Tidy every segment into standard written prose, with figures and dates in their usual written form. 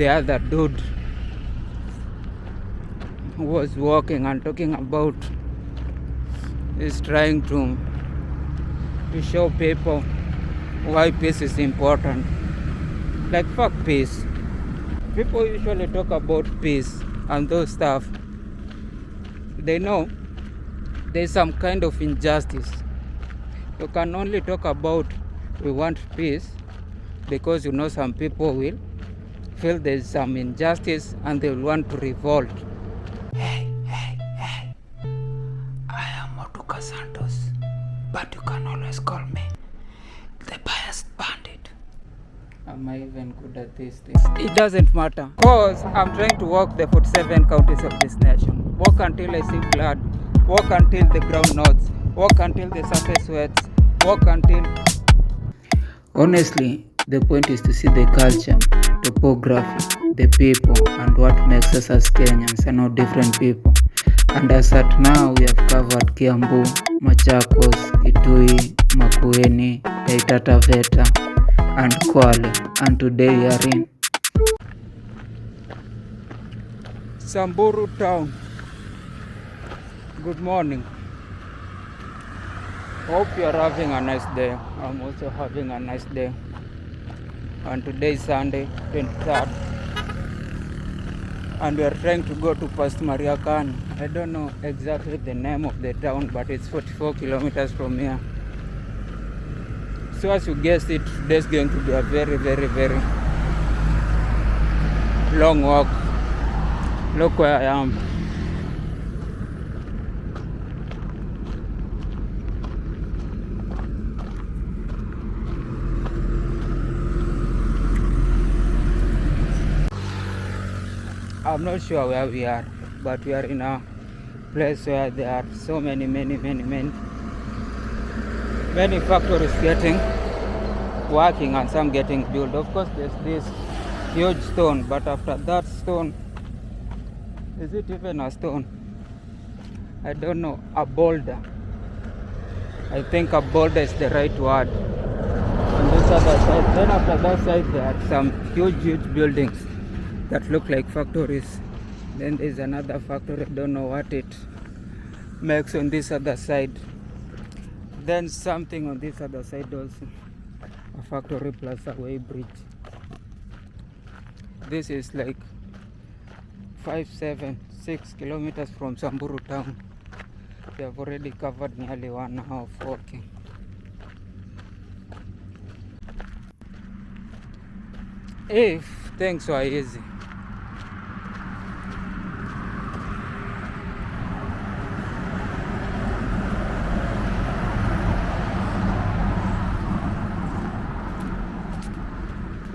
the other dude who was walking and talking about is trying to show people why peace is important. Like, fuck peace. People usually talk about peace and those stuff. They know there's some kind of injustice. You can only talk about we want peace because you know some people will feel there's some injustice and they will want to revolt. Hey, I am Motuka Santos, but you can always call me the biased bandit. Am I even good at these things? It doesn't matter, because I'm trying to walk the 47 counties of this nation. Walk until I see blood, walk until the ground nods, walk until the surface sweats, walk until... Honestly, the point is to see the culture, topography, the people, and what makes us as Kenyans and not different people. And as at now, we have covered Kiambu, Machakos, Kitui, Makueni, Taita Taveta, and Kwale. And today we are in Samburu town. Good morning. Hope you are having a nice day. I'm also having a nice day. And today is Sunday, 23rd. And we are trying to go to past Mariakan. I don't know exactly the name of the town, but it's 44 kilometers from here. So as you guessed it, today is going to be a very, very, very long walk. Look where I am. I'm not sure where we are, but we are in a place where there are so many factories getting working and some getting built. Of course, there's this huge stone, but after that stone, is it even a stone? I don't know, a boulder. I think a boulder is the right word. On this other side, then after that side, there are some huge buildings that look like factories. Then there's another factory, I don't know what it makes on this other side. Then something on this other side also, a factory plus a way bridge. This is like 6 kilometers from Samburu town. We have already covered nearly 1 hour of walking. If things were easy.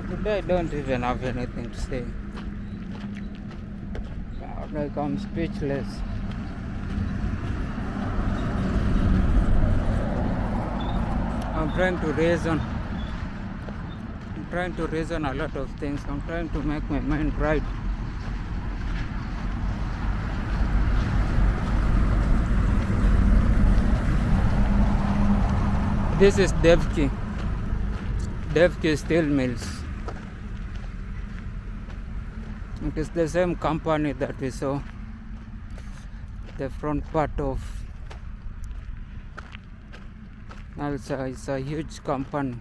Today I don't even have anything to say. Like, I'm speechless. I'm trying to reason a lot of things. I'm trying to make my mind right. This is Devki Steel Mills. It is the same company that we saw the front part of. It's a huge company,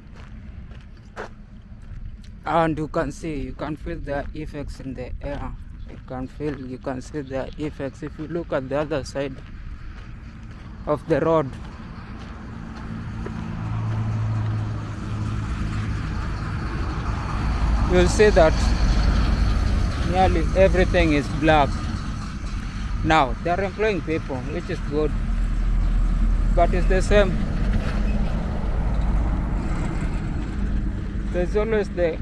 and you can feel the effects in the air. You can see the effects if you look at the other side of the road. You'll see that nearly everything is black. Now they are employing people, which is good, but it's the same. There's always the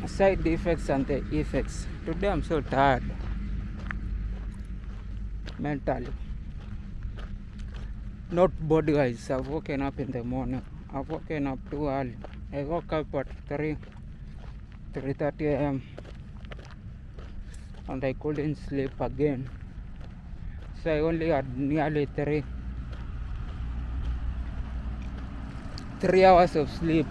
side effects and the effects. Today I'm so tired mentally, not body wise. I've woken up in the morning. I've woken up too early. I woke up at 3:30 a.m. and I couldn't sleep again, so I only had nearly 3 hours of sleep.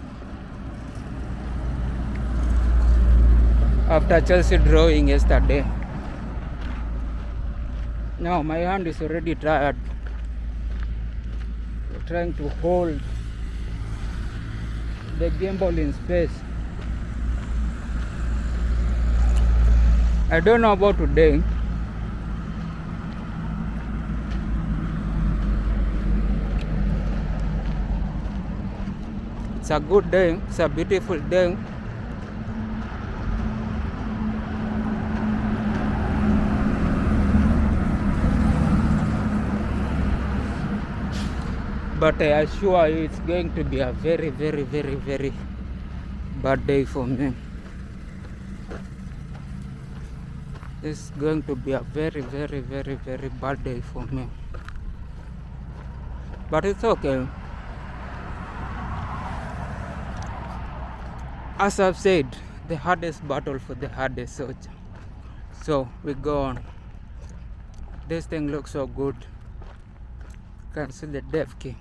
after Chelsea drawing yesterday. Now my hand is already tired. We're trying to hold the gimbal in space. I don't know about today. It's a good day. It's a beautiful day. But I assure you it's going to be a very, very, very, very bad day for me. It's going to be a very, very, very, very bad day for me. But it's okay. As I've said, the hardest battle for the hardest soldier. So we go on. This thing looks so good. You can see the dev key.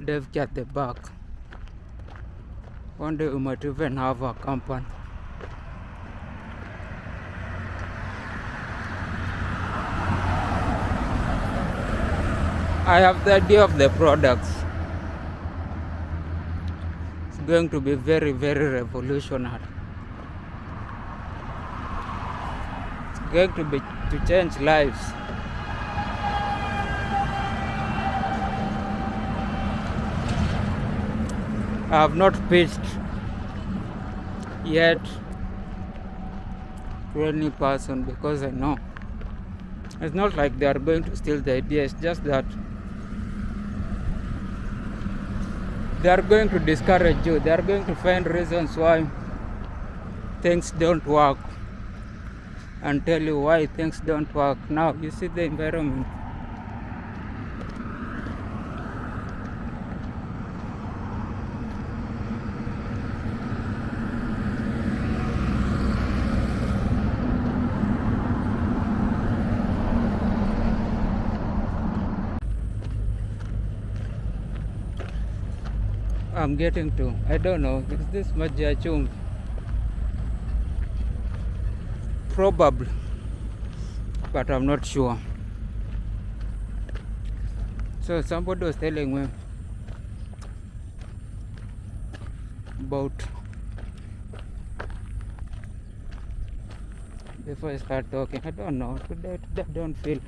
Dev key at the back. One day we might even have a company. I have the idea of the products. It's going to be very, very revolutionary. It's going to change lives. I have not pitched yet to any person because I know it's not like they are going to steal the idea. It's just that they are going to discourage you. They are going to find reasons why things don't work and tell you why things don't work. Now you see the environment. I'm getting to, I don't know, is this Majia Chumvi? Probably, but I'm not sure. So somebody was telling me about, before I start talking, I don't know, today I don't feel,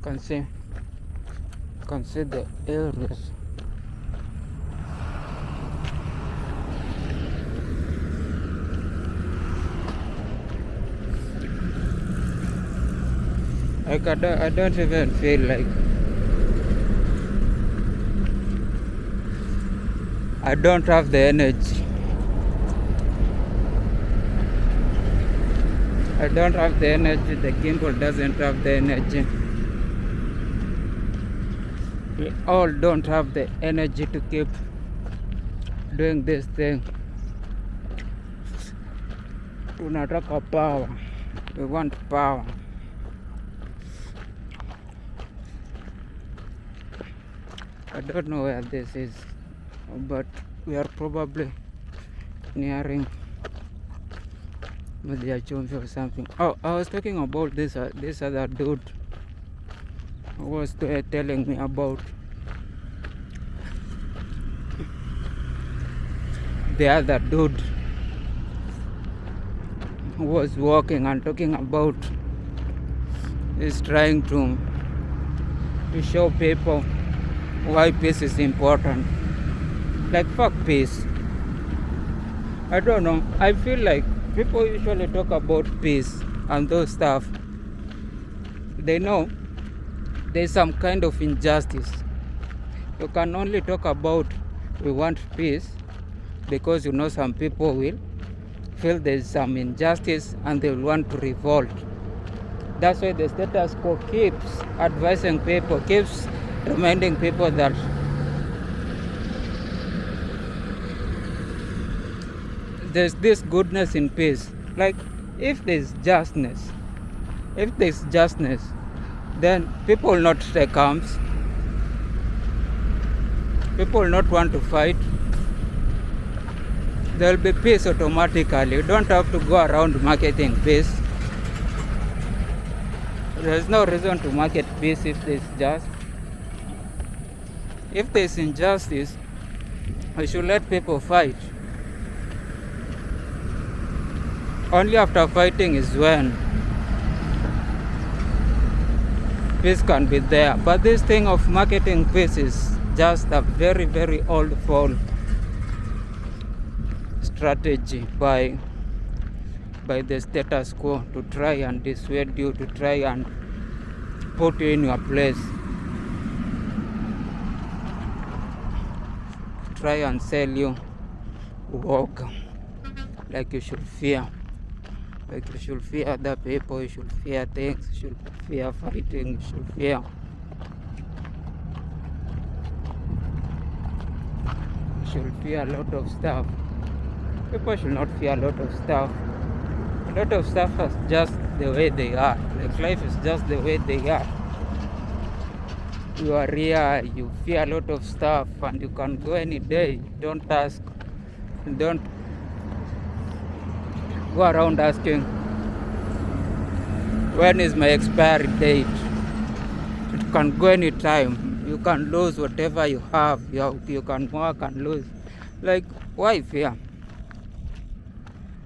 can see the areas. Like I don't even feel like I don't have the energy. I don't have the energy. The gimbal doesn't have the energy. We all don't have the energy to keep doing this thing. Tunataka power. We want power. I don't know where this is, but we are probably nearing Majia Chumvi or something. Oh, I was talking about this other dude who was telling me about the other dude who was walking and talking about is trying to show people why peace is important. Like, fuck peace. I don't know. I feel like people usually talk about peace and those stuff. They know there's some kind of injustice. You can only talk about we want peace because you know some people will feel there's some injustice and they will want to revolt. That's why the status quo keeps advising people, keeps reminding people that there's this goodness in peace. Like, if there's justness, then people will not take arms. People will not want to fight. there'll be peace automatically. You don't have to go around marketing peace. There's no reason to market peace if there's injustice, we should let people fight. Only after fighting is when peace can be there. But this thing of marketing peace is just a very, very old fall strategy by the status quo to try and dissuade you, to try and put you in your place, try and sell you work like you should fear. Like you should fear other people, you should fear things, you should fear fighting, you should fear. You should fear a lot of stuff. People should not fear a lot of stuff. A lot of stuff is just the way they are. Like life is just the way they are. You are here, you fear a lot of stuff, and you can go any day. Don't ask. Don't go around asking, when is my expiry date? It can go any time. You can lose whatever you have. You can work and lose. Like, why fear?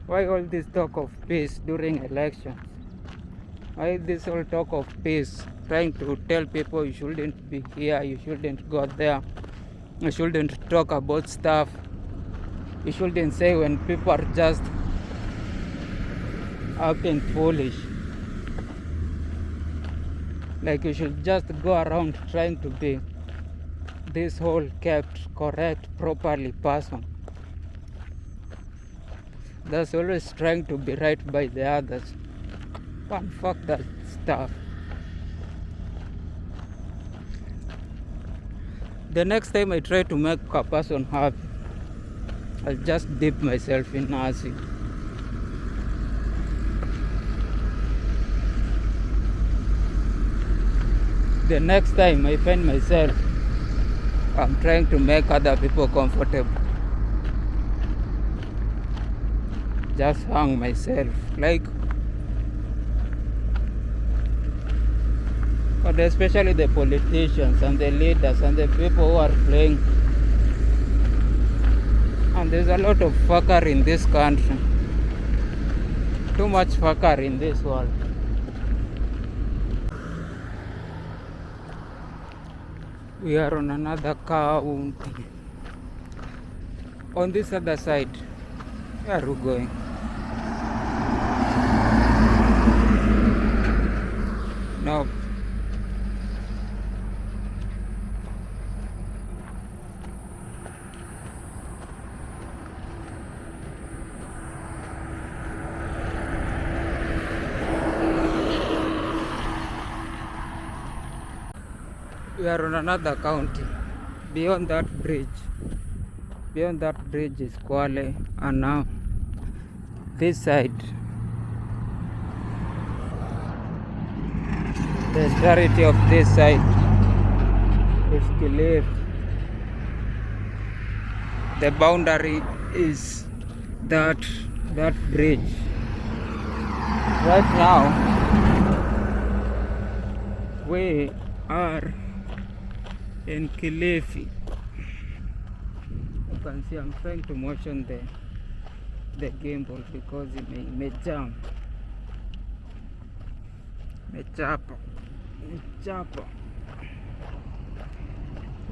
Why all this talk of peace during elections? Why this whole talk of peace, trying to tell people you shouldn't be here, you shouldn't go there, you shouldn't talk about stuff, you shouldn't say when people are just acting foolish. Like you should just go around trying to be this whole kept, correct, properly person that's always trying to be right by the others. Man, fuck that stuff. The next time I try to make a person happy, I'll just dip myself in acid. The next time I find myself, I'm trying to make other people comfortable, just hang myself. Like, but especially the politicians and the leaders and the people who are playing. And there's a lot of fuckery in this country. Too much fuckery in this world. We are on another county. On this other side, where are we going? No. We are on another county. Beyond that bridge is Kwale, and now this side, the entirety of this side is Kilifi. The boundary is that bridge. Right now we are in Kilifi. You can see I'm trying to motion the gimbal because it may jump. Chapa.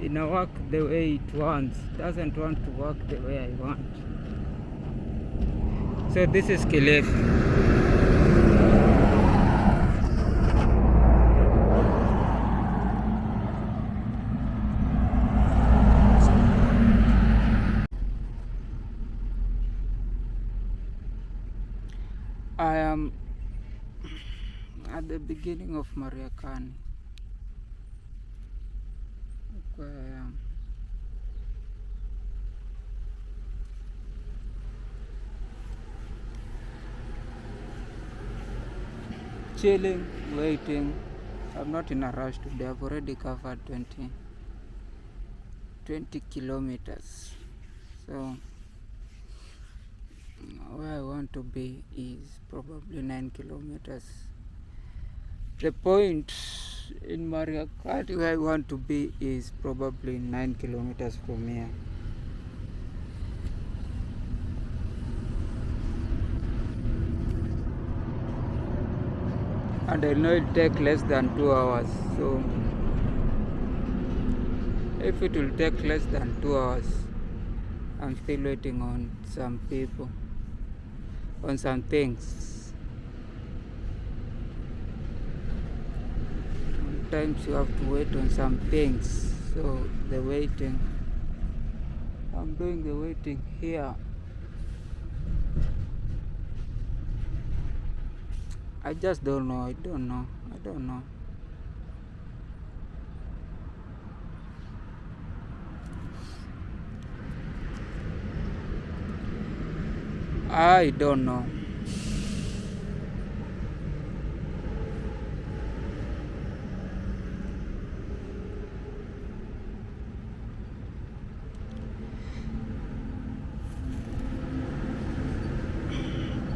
It not work the way it wants. Doesn't want to work the way I want. So this is Kilifi. I am at the beginning of Mariakani. Look where I am. Chilling, waiting. I'm not in a rush today. I've already covered 20 kilometers. So where I want to be is probably 9 kilometers. The point in Mariakati where I want to be is probably 9 kilometers from here. And I know it'll take less than 2 hours. So if it will take less than 2 hours, I'm still waiting on some people, on some things. Sometimes you have to wait on some things. So the waiting, I'm doing the waiting here. I just don't know. I don't know. I don't know.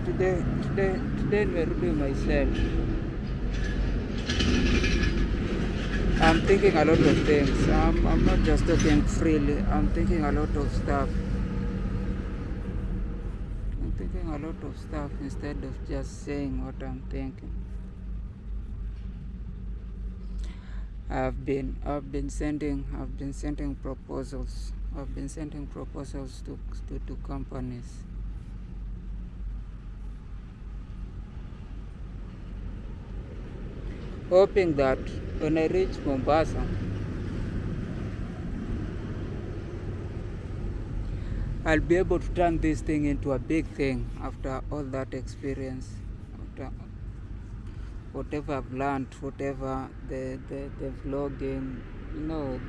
Today nimerudi myself. I'm thinking a lot of things. I'm not just talking freely. I'm thinking a lot of stuff. I'm thinking a lot of stuff instead of just saying what I'm thinking. I've been sending proposals. I've been sending proposals to companies. Hoping that when I reach Mombasa, I'll be able to turn this thing into a big thing after all that experience, after whatever I've learned, whatever the vlogging,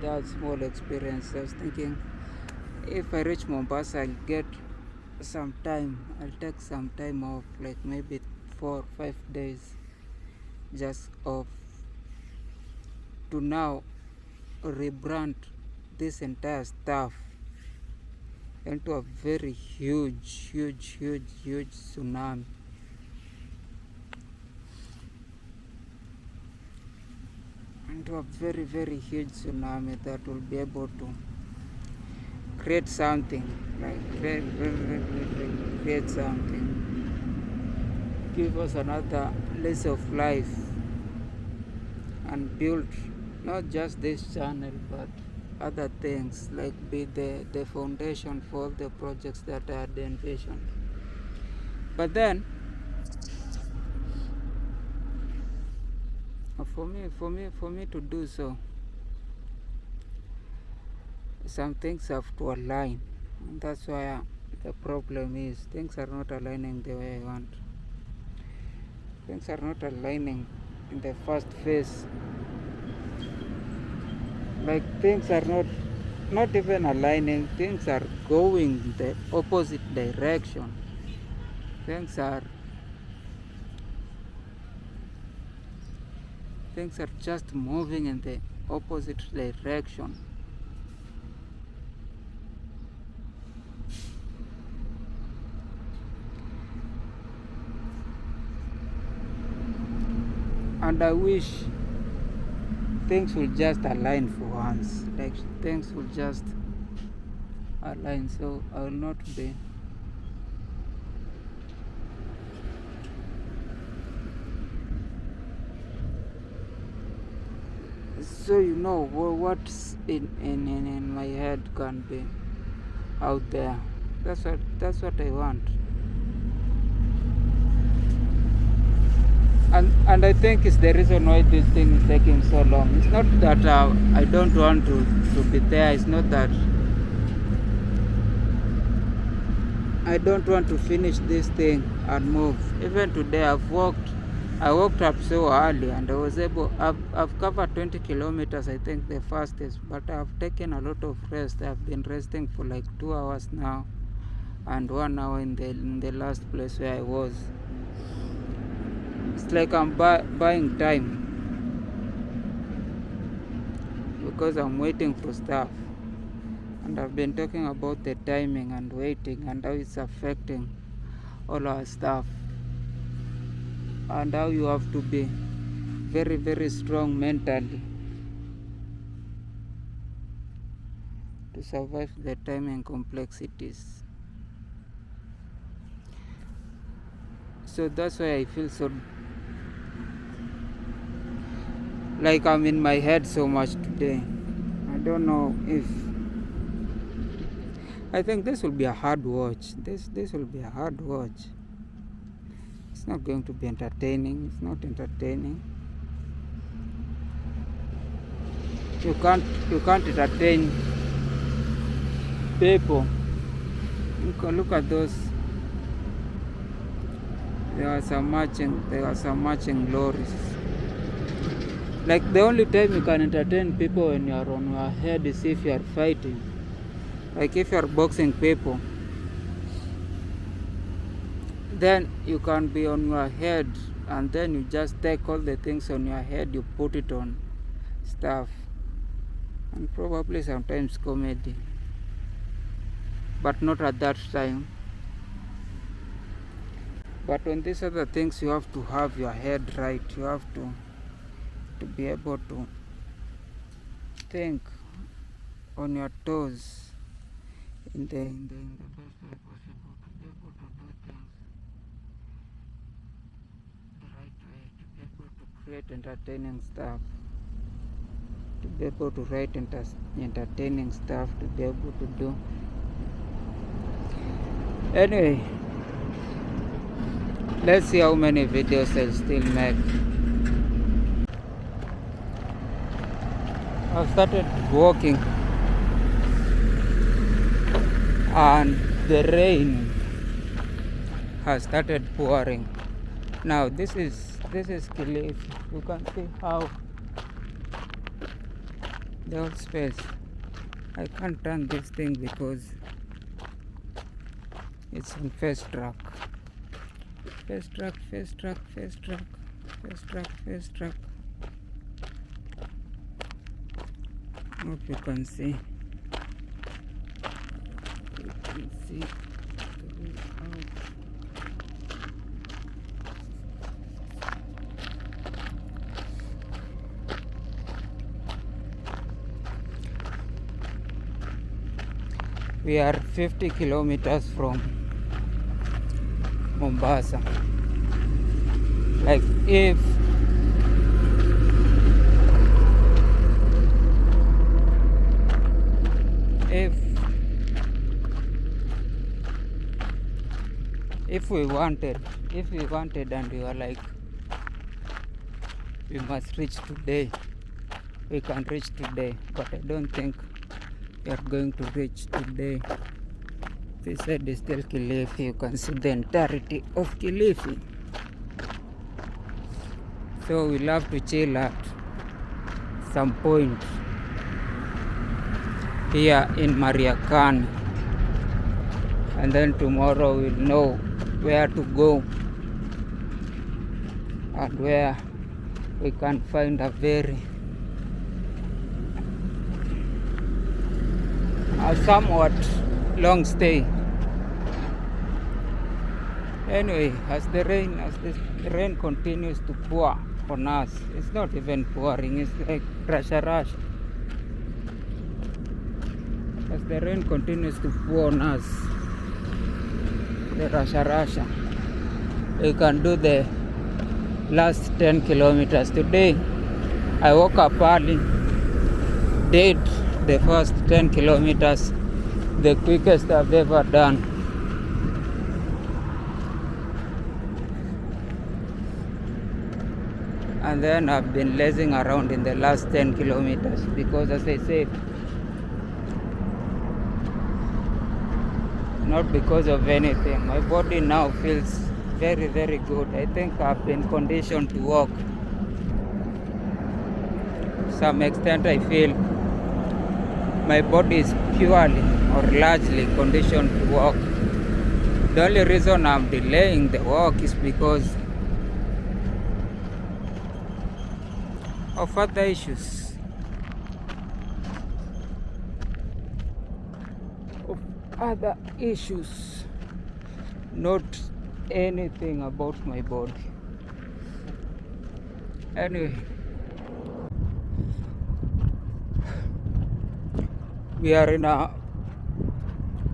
that small experience. I was thinking if I reach Mombasa, I'll get some time. I'll take some time off, like maybe 4 or 5 days just off, to now rebrand this entire stuff into a very huge tsunami. Into a very huge tsunami that will be able to create something, like create something, give us another lease of life, and build not just this channel but other things, like be the foundation for all the projects that I had envisioned. But then for me to do so, some things have to align, and that's why the problem is things are not aligning the way I want. Things are not aligning in the first phase. Like things are not even aligning. Things are going the opposite direction. Things are just moving in the opposite direction. And I wish things will just align for once. Like things will just align, so I will not be so what's in my head can be out there. That's what I want. And I think it's the reason why this thing is taking so long. It's not that I don't want to be there. It's not that I don't want to finish this thing and move. Even today I woke up so early, and I was able, I've covered 20 kilometers, I think the fastest, but I've taken a lot of rest. I've been resting for like 2 hours now, and 1 hour in the last place where I was. It's like I'm buying time, because I'm waiting for stuff. And I've been talking about the timing and waiting and how it's affecting all our stuff, and how you have to be very, very strong mentally to survive the time and complexities. So that's why I feel so like I'm in my head so much today. I don't know if I think this will be a hard watch. This will be a hard watch. It's not going to be entertaining. It's not entertaining. You can't entertain people. Look at those. There are some marching lorries. Like the only time you can entertain people when you are on your head is if you are fighting. Like if you are boxing people, then you can be on your head and then you just take all the things on your head, you put it on stuff, and probably sometimes comedy, but not at that time. But on these other things, you have to have your head right. You have to be able to think on your toes in the best way possible, to be able to do things the right way, to be able to create entertaining stuff, to be able to write entertaining stuff, to be able to do. Anyway, let's see how many videos I'll still make. I've started walking and the rain has started pouring. Now this is Kilifi. You can see how the whole space. I can't turn this thing because it's on fast track. Fast track. Hope you can see. You can see the way out. We are 50 kilometers from Mombasa. Like if we wanted and we were like, we must reach today, we can reach today, but I don't think we are going to reach today. This side is still Kilifi. You can see the entirety of Kilifi. So we'll have to chill at some point here in Mariakani, and then tomorrow we'll know where to go and where we can find a somewhat long stay. Anyway, as the rain continues to pour on us, it's not even pouring, it's like rush. As the rain continues to pour on us, the rush, we can do the last 10 kilometers. Today, I woke up early, did the first 10 kilometers, the quickest I've ever done. And then I've been lazing around in the last 10 kilometers because, as I said, not because of anything, my body now feels very, very good. I think I've been conditioned to walk. To some extent, I feel my body is purely or largely conditioned to walk. The only reason I'm delaying the walk is because of other issues. Not anything about my body. Anyway, we are in a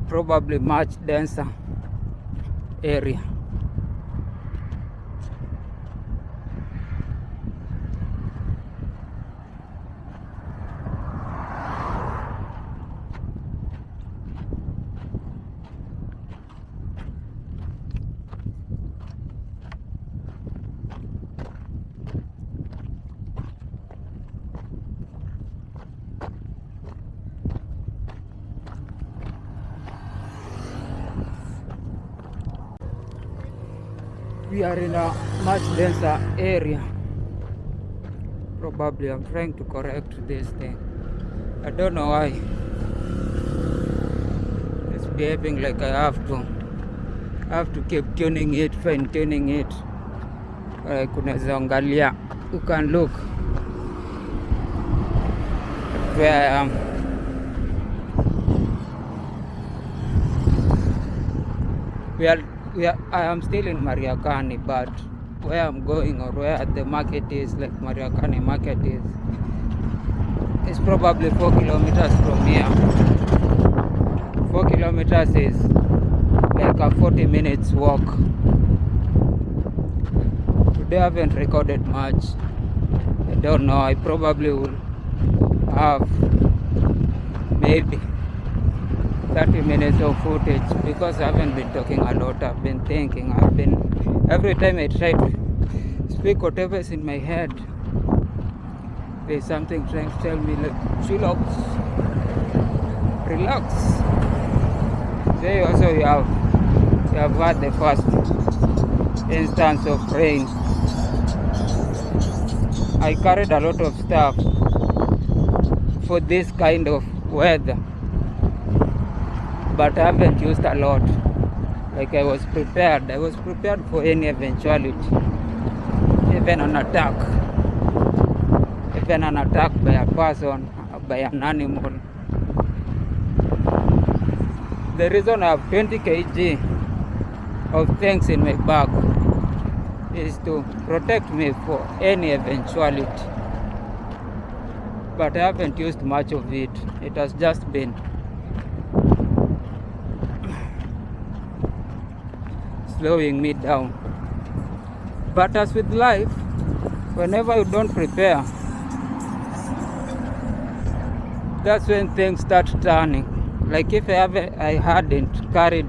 probably much denser area. We are in a much denser area. Probably I'm trying to correct this thing. I don't know why it's behaving like I have to keep tuning it, fine tuning it. Kunaweza angalia, you can look where I am. I am still in Mariakani, but where I'm going or where the market is, like Mariakani market is, it's probably 4 kilometers from here. 4 kilometers is like a 40 minutes walk. Today I haven't recorded much. I don't know, I probably will have maybe 30 minutes of footage because I haven't been talking a lot. I've been thinking. Every time I try to speak whatever is in my head, there's something trying to tell me like, chill out, relax. There also you have had the first instance of rain. I carried a lot of stuff for this kind of weather, but I haven't used a lot. Like I was prepared for any eventuality, even an attack by a person, by an animal. The reason I have 20 kg of things in my bag is to protect me for any eventuality, but I haven't used much of it. It has just been slowing me down. But as with life, whenever you don't prepare, that's when things start turning. Like if I hadn't carried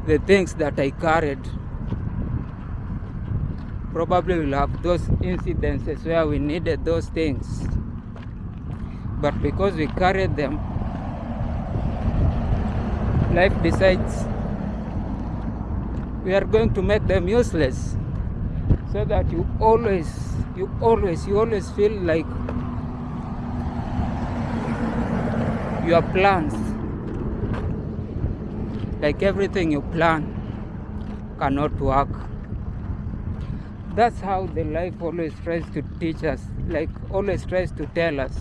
the things that I carried, probably we'll have those incidences where we needed those things. But because we carried them, life decides we are going to make them useless, so that you always feel like your plans, like everything you plan cannot work. That's how the life always tries to teach us, like always tries to tell us,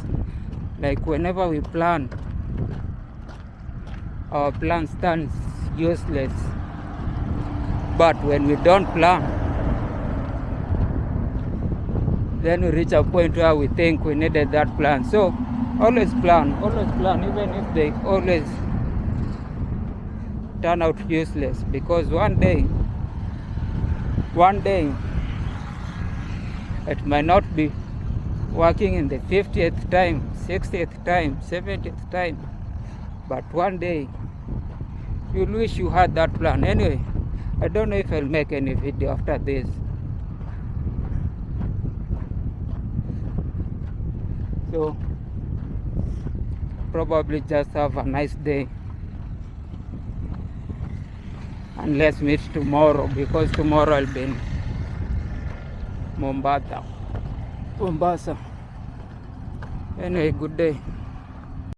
like whenever we plan, our plan stands useless. But when we don't plan, then we reach a point where we think we needed that plan. So always plan, even if they always turn out useless, because one day it might not be working in the 50th time, 60th time, 70th time, but one day you'll wish you had that plan. Anyway, I don't know if I'll make any video after this. So probably just have a nice day, and let's meet tomorrow, because tomorrow I'll be in Mombasa. Anyway, good day.